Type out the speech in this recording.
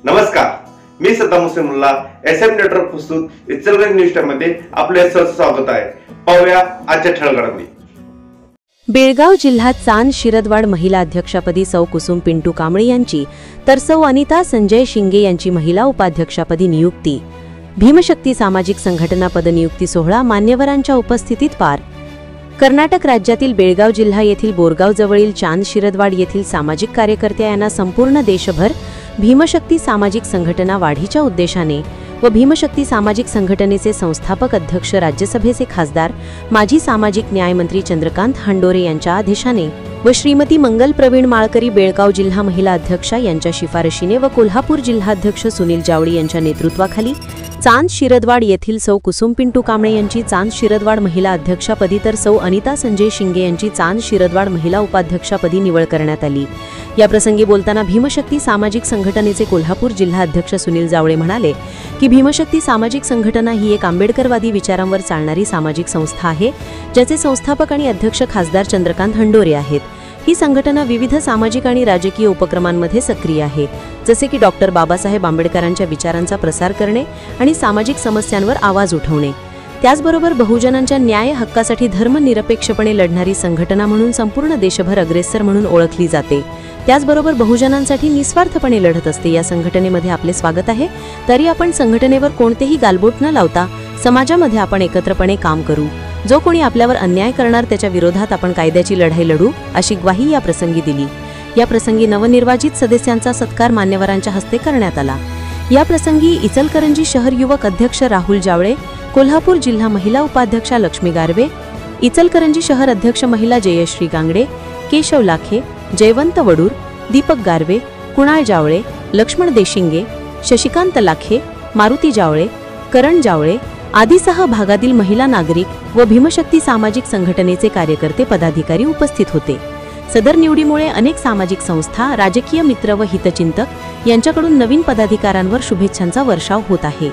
नमस्कार, मी Saddam Hussain Mulla SM network प्रस्तुत Ichalkaranji news time मध्ये आपले स्वागत आहे। पाहूया आजच्या ठळक घडामोडी। बेळगाव जिल्ह्यात चांद शिरदवाड महिला अध्यक्षपदी सौ कुसुम पिंटू कांबळे यांची तर सौ अनिता संजय शिंगे यांची महिला उपाध्यक्षपदी नियुक्ती। भीमशक्ती सामाजिक संघटना पदनियुक्ती सोहळा मान्यवरांच्या उपस्थितीत पार। कर्नाटक राज्यातील बेळगाव जिल्हा येथील बोरगाव जवळील चांद शिरदवाड येथील सामाजिक कार्यकर्त्या यांना संपूर्ण देशभर भीमशक्ती सामाजिक संघटना वाढीच्या उद्देशाने व भीमशक्ती सामाजिक संघटनेचे संस्थापक अध्यक्ष राज्यसभेचे खासदार माजी सामाजिक न्याय मंत्री चंद्रकांत हंडोरे यांच्या आदेशाने व श्रीमती मंगल प्रवीण माळकरी बेळगाव जिल्हा महिला अध्यक्षा यांच्या शिफारशीने व कोल्हापूर जिल्हाध्यक्ष सुनील जावळे यांच्या नेतृत्वाखाली चांद शिरदवाड येथील सौ कुसुम पिंटू कांबळे यांची चांद शिरदवाड महिला अध्यक्षपदी तर सौ अनिता संजय शिंगे यांची चांद शिरदवाड महिला उपाध्यक्षपदी निवड करण्यात आली। या प्रसंगी बोलताना भीमशक्ती सामाजिक संघटनेचे कोल्हापूर जिल्हा अध्यक्ष सुनील जावळे म्हणाले की भीमशक्ती सामाजिक संघटना ही एक आंबेडकरवादी विचारांवर चालणारी सामाजिक संस्था आहे, ज्याचे संस्थापक आणि अध्यक्ष खासदार चंद्रकांत हंडोरे आहेत। ही संघटना विविध सामाजिक आणि राजकीय उपक्रमांमध्ये सक्रिय आहे, जसे की डॉक्टर बाबासाहेब आंबेडकरांच्या विचारांचा प्रसार करणे आणि सामाजिक समस्यांवर आवाज उठवणे। त्याचबरोबर बहुजनांच्या न्याय हक्कासाठी धर्मनिरपेक्षपणे लढणारी संघटना म्हणून संपूर्ण देशभर अग्रेसर म्हणून ओळखली जाते। त्याचबरोबर बहुजनांसाठी निस्वार्थपणे लढत असते। या संघटनेमध्ये आपले स्वागत आहे। तरी आपण संघटनेवर कोणतेही गालबोट न लावता समाजामध्ये आपण एकत्रपणे काम करू। जो कोणी आपल्यावर अन्याय करणार त्याच्या विरोधात आपण कायद्याची लढाई लढू, अशी ग्वाही या प्रसंगी दिली। या प्रसंगी नवनिर्वाचित सदस्यांचा सत्कार मान्यवरांच्या हस्ते करण्यात आला। या प्रसंगी इचलकरंजी शहर युवक अध्यक्ष राहुल जावळे, कोल्हापूर जिल्हा महिला उपाध्यक्षा लक्ष्मी गारवे, इचलकरंजी शहर अध्यक्ष महिला जयश्री गांगडे, केशव लाखे, जयवंत वडूर, दीपक गारवे, कुणाल जावळे, लक्ष्मण देशिंगे, शशिकांत लाखे, मारुती जावळे, करण जावळे आदीसह भागातील महिला नागरिक व भीमशक्ती सामाजिक संघटनेचे कार्यकर्ते पदाधिकारी उपस्थित होते। सदर निवडीमुळे अनेक सामाजिक संस्था, राजकीय मित्र व हितचिंतक यांच्याकडून नवीन पदाधिकाऱ्यांवर शुभेच्छांचा वर्षाव होत आहे।